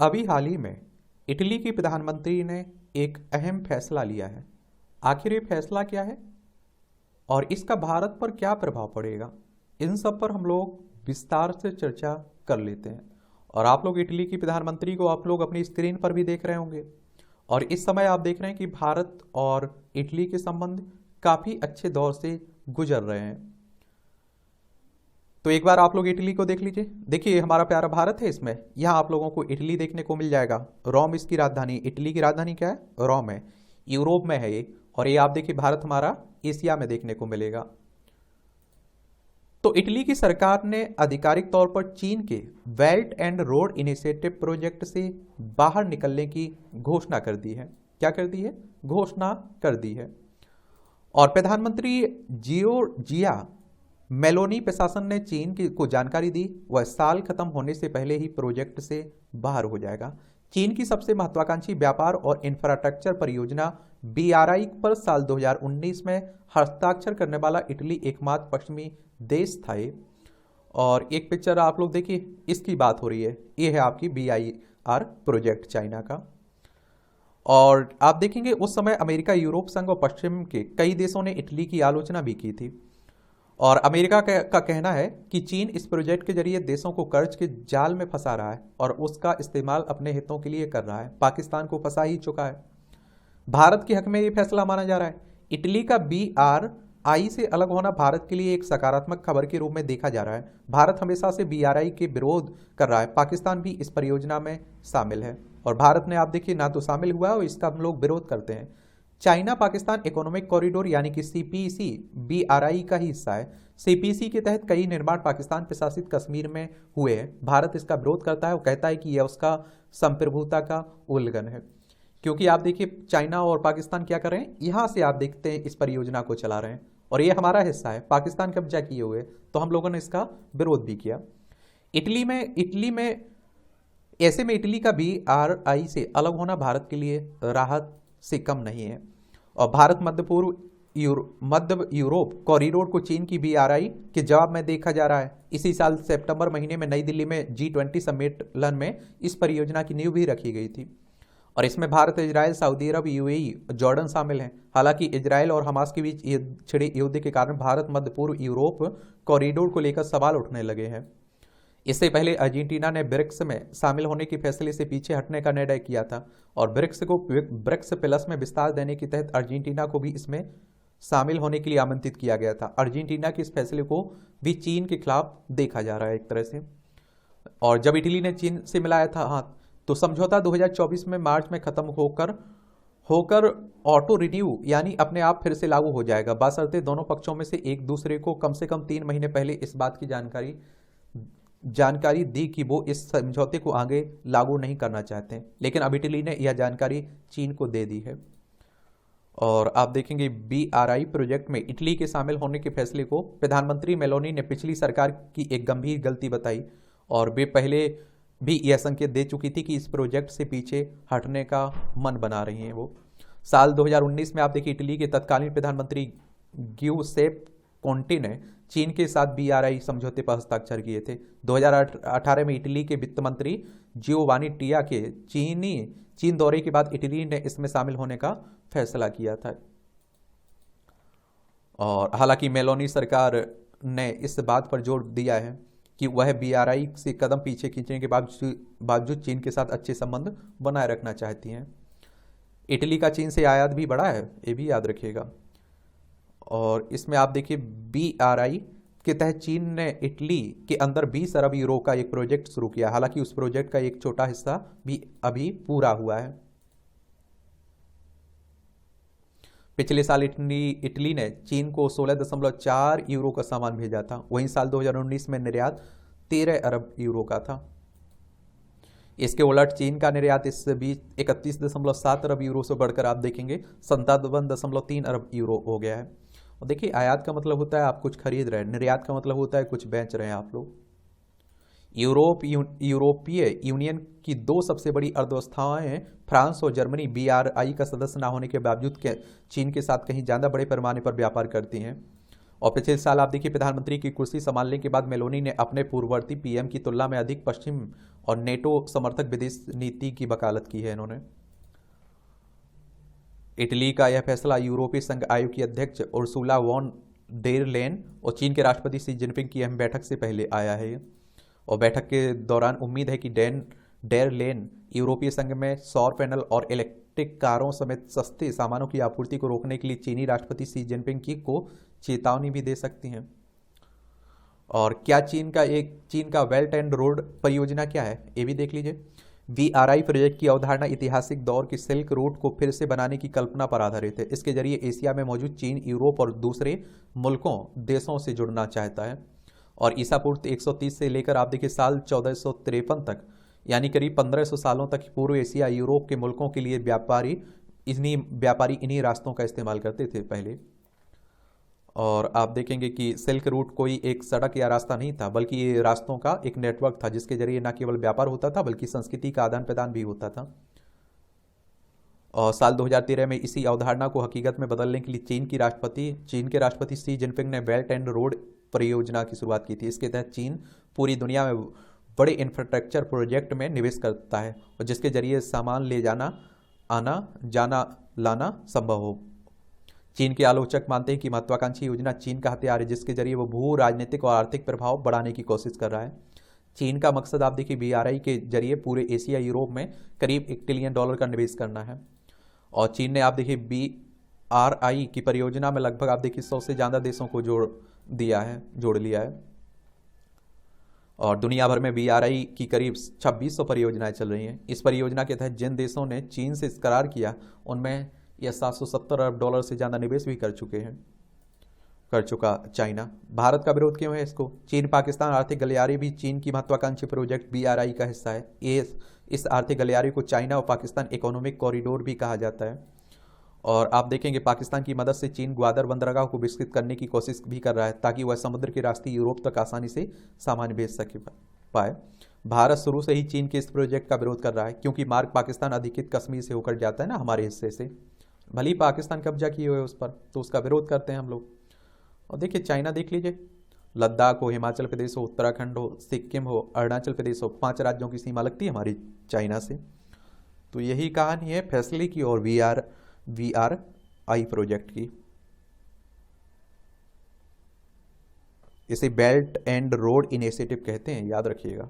अभी हाल ही में इटली की प्रधानमंत्री ने एक अहम फैसला लिया है। आखिर ये फैसला क्या है और इसका भारत पर क्या प्रभाव पड़ेगा, इन सब पर हम लोग विस्तार से चर्चा कर लेते हैं। और आप लोग इटली की प्रधानमंत्री को आप लोग अपनी स्क्रीन पर भी देख रहे होंगे। और इस समय आप देख रहे हैं कि भारत और इटली के संबंध काफ़ी अच्छे दौर से गुजर रहे हैं। तो एक बार आप लोग इटली को देख लीजिए। देखिए हमारा प्यारा भारत है, इसमें यहाँ आप लोगों को इटली देखने को मिल जाएगा। रोम इसकी राजधानी, इटली की राजधानी क्या है? रोम है। यूरोप में है ये। और ये आप देखिए भारत हमारा एशिया में देखने को मिलेगा। तो इटली की सरकार ने आधिकारिक तौर पर चीन के belt and road initiative project से बाहर निकलने की घोषणा कर दी है। क्या कर दी है? घोषणा कर दी है। और प्रधानमंत्री जियोर्जिया मेलोनी प्रशासन ने चीन को जानकारी दी वह साल खत्म होने से पहले ही प्रोजेक्ट से बाहर हो जाएगा। चीन की सबसे महत्वाकांक्षी व्यापार और इंफ्रास्ट्रक्चर परियोजना बीआरआई पर साल 2019 में हस्ताक्षर करने वाला इटली एकमात्र पश्चिमी देश था ये। और एक पिक्चर आप लोग देखिए, इसकी बात हो रही है। ये है आपकी बीआईआर प्रोजेक्ट चाइना का। और आप देखेंगे उस समय अमेरिका, यूरोप संघ और पश्चिम के कई देशों ने इटली की आलोचना भी की थी। और अमेरिका का कहना है कि चीन इस प्रोजेक्ट के जरिए देशों को कर्ज के जाल में फंसा रहा है और उसका इस्तेमाल अपने हितों के लिए कर रहा है। पाकिस्तान को फंसा ही चुका है। भारत के हक में ये फैसला माना जा रहा है। इटली का बीआरआई से अलग होना भारत के लिए एक सकारात्मक खबर के रूप में देखा जा रहा है। भारत हमेशा से बीआरआई के विरोध कर रहा है। पाकिस्तान भी इस परियोजना में शामिल है और भारत ने आप देखिए ना तो शामिल हुआ है और इसका हम लोग विरोध करते हैं। चाइना पाकिस्तान इकोनॉमिक कॉरिडोर यानी कि सीपीसी बीआरआई का ही हिस्सा है। सीपीसी के तहत कई निर्माण पाकिस्तान प्रशासित कश्मीर में हुए हैं। भारत इसका विरोध करता है और कहता है कि यह उसका संप्रभुता का उल्लंघन है। क्योंकि आप देखिए चाइना और पाकिस्तान क्या कर रहे हैं, यहां से आप देखते हैं इस परियोजना को चला रहे हैं और ये हमारा हिस्सा है। पाकिस्तान कब्जा किए हुए, तो हम लोगों ने इसका विरोध भी किया। इटली में ऐसे में इटली का बीआरआई से अलग होना भारत के लिए राहत से कम नहीं है। और भारत मध्य यूरोप कॉरिडोर को चीन की बीआरआई के जवाब में देखा जा रहा है। इसी साल सितंबर महीने में नई दिल्ली में G20 सम्मेलन में इस परियोजना की नींव भी रखी गई थी। और इसमें भारत, इजराइल, सऊदी अरब, यूएई, जॉर्डन शामिल हैं। हालांकि इजराइल और हमास के बीच छिड़े युद्ध के कारण भारत मध्य पूर्व यूरोप कॉरिडोर को लेकर सवाल उठने लगे हैं। इससे पहले अर्जेंटीना ने ब्रिक्स में शामिल होने के फैसले से पीछे हटने का निर्णय किया था और ब्रिक्स प्लस में विस्तार देने के तहत अर्जेंटीना को भी इसमें शामिल होने के लिए आमंत्रित किया गया था। अर्जेंटीना के इस फैसले को भी चीन के खिलाफ देखा जा रहा है एक तरह से। और जब इटली ने चीन से मिलाया था हाथ, तो समझौता 2024 में मार्च में खत्म होकर ऑटो रिन्यू यानी अपने आप फिर से लागू हो जाएगा, बशर्ते दोनों पक्षों में से एक दूसरे को कम से कम 3 महीने पहले इस बात की जानकारी दी कि वो इस समझौते को आगे लागू नहीं करना चाहते। लेकिन अब इटली ने यह जानकारी चीन को दे दी है। और आप देखेंगे बीआरआई प्रोजेक्ट में इटली के शामिल होने के फैसले को प्रधानमंत्री मेलोनी ने पिछली सरकार की एक गंभीर गलती बताई और वे पहले भी यह संकेत दे चुकी थी कि इस प्रोजेक्ट से पीछे हटने का मन बना रही हैं वो। साल 2019 में आप देखिए इटली के तत्कालीन प्रधानमंत्री ग्यूसेप कोंटे ने चीन के साथ बीआरआई समझौते पर हस्ताक्षर किए थे। 2018 में इटली के वित्त मंत्री जियोवानी टिया के चीन दौरे के बाद इटली ने इसमें शामिल होने का फैसला किया था। और हालांकि मेलोनी सरकार ने इस बात पर जोर दिया है कि वह बीआरआई से कदम पीछे खींचने के बावजूद चीन के साथ अच्छे संबंध बनाए रखना चाहती हैं। इटली का चीन से आयात भी बढ़ा है, ये भी याद रखिएगा। और इसमें आप देखिए बीआरआई के तहत चीन ने इटली के अंदर 20 अरब यूरो का एक प्रोजेक्ट शुरू किया। हालांकि उस प्रोजेक्ट का एक छोटा हिस्सा भी अभी पूरा हुआ है। पिछले साल इटली ने चीन को 16.4 यूरो का सामान भेजा था। वहीं साल 2019 में निर्यात 13 अरब यूरो का था। इसके उलट चीन का निर्यात इस बीच 31.7 अरब यूरो से बढ़कर आप देखेंगे 57.3 अरब यूरो हो गया है। और देखिए आयात का मतलब होता है आप कुछ खरीद रहे हैं, निर्यात का मतलब होता है कुछ बेच रहे हैं आप लोग। यूरोपीय यूनियन की 2 सबसे बड़ी अर्थव्यवस्थाएं फ्रांस और जर्मनी बीआरआई का सदस्य न होने के बावजूद चीन के साथ कहीं ज़्यादा बड़े पैमाने पर व्यापार करती हैं। और पिछले साल आप देखिए प्रधानमंत्री की कुर्सी संभालने के बाद मेलोनी ने अपने पूर्ववर्ती पीएम की तुलना में अधिक पश्चिम और नेटो समर्थक विदेश नीति की वकालत की है इन्होंने। इटली का यह फैसला यूरोपीय संघ आयोग की अध्यक्ष उर्सुला वॉन डेर लेन और चीन के राष्ट्रपति शी जिनपिंग की अहम बैठक से पहले आया है। और बैठक के दौरान उम्मीद है कि डेर लेन यूरोपीय संघ में सौर पैनल और इलेक्ट्रिक कारों समेत सस्ते सामानों की आपूर्ति को रोकने के लिए चीनी राष्ट्रपति शी जिनपिंग की को चेतावनी भी दे सकती हैं। और क्या चीन का बेल्ट एंड रोड परियोजना क्या है, ये भी देख लीजिए। VRI प्रोजेक्ट की अवधारणा ऐतिहासिक दौर की सिल्क रूट को फिर से बनाने की कल्पना पर आधारित है। इसके जरिए एशिया में मौजूद चीन, यूरोप और दूसरे मुल्कों देशों से जुड़ना चाहता है। और ईसा पूर्व 130 से लेकर आप देखिए साल 1453 तक, यानी करीब 1500 सालों तक पूर्व एशिया, यूरोप के मुल्कों के लिए व्यापारी इन्हीं रास्तों का इस्तेमाल करते थे पहले। और आप देखेंगे कि सिल्क रूट कोई एक सड़क या रास्ता नहीं था, बल्कि ये रास्तों का एक नेटवर्क था जिसके जरिए न केवल व्यापार होता था बल्कि संस्कृति का आदान प्रदान भी होता था। और साल 2013 में इसी अवधारणा को हकीकत में बदलने के लिए चीन के राष्ट्रपति शी जिनपिंग ने बेल्ट एंड रोड परियोजना की शुरुआत की थी। इसके तहत चीन पूरी दुनिया में बड़े इंफ्रास्ट्रक्चर प्रोजेक्ट में निवेश करता है और जिसके जरिए सामान ले जाना, आना जाना लाना संभव हो। चीन के आलोचक मानते हैं कि महत्वाकांक्षी योजना चीन का हथियार है जिसके जरिए वो भू राजनीतिक और आर्थिक प्रभाव बढ़ाने की कोशिश कर रहा है। चीन का मकसद आप देखिए VRI के जरिए पूरे एशिया, यूरोप में करीब $1 ट्रिलियन का निवेश करना है। और चीन ने आप देखिए VRI की परियोजना में लगभग आप देखिए 100 से ज़्यादा देशों को जोड़ लिया है। और दुनिया भर में VRI की करीब 2600 परियोजनाएं चल रही हैं। इस परियोजना के तहत जिन देशों ने चीन से इस करार किया उनमें यह $770 अरब से ज़्यादा निवेश भी कर चुका चाइना। भारत का विरोध क्यों है इसको? चीन पाकिस्तान आर्थिक गलियारे भी चीन की महत्वाकांक्षी प्रोजेक्ट VRI का हिस्सा है। इस आर्थिक गलियारे को चाइना और पाकिस्तान इकोनॉमिक कॉरिडोर भी कहा जाता है। और आप देखेंगे पाकिस्तान की मदद से चीन ग्वादर बंदरगाह को विकसित करने की कोशिश भी कर रहा है ताकि वह समुद्र के रास्ते यूरोप तक आसानी से सामान भेज पाए। भारत शुरू से ही चीन के इस प्रोजेक्ट का विरोध कर रहा है क्योंकि मार्ग पाकिस्तान अधिकृत कश्मीर से होकर जाता है ना, हमारे हिस्से से। भले ही पाकिस्तान कब्जा किए हुए उस पर, तो उसका विरोध करते हैं हम लोग। और देखिए चाइना देख लीजिए, लद्दाख हो, हिमाचल प्रदेश हो, उत्तराखंड हो, सिक्किम हो, अरुणाचल प्रदेश हो, 5 राज्यों की सीमा लगती है हमारी चाइना से। तो यही कहानी है फैसले की और VRI प्रोजेक्ट की। इसे बेल्ट एंड रोड इनिशिएटिव कहते हैं, याद रखिएगा।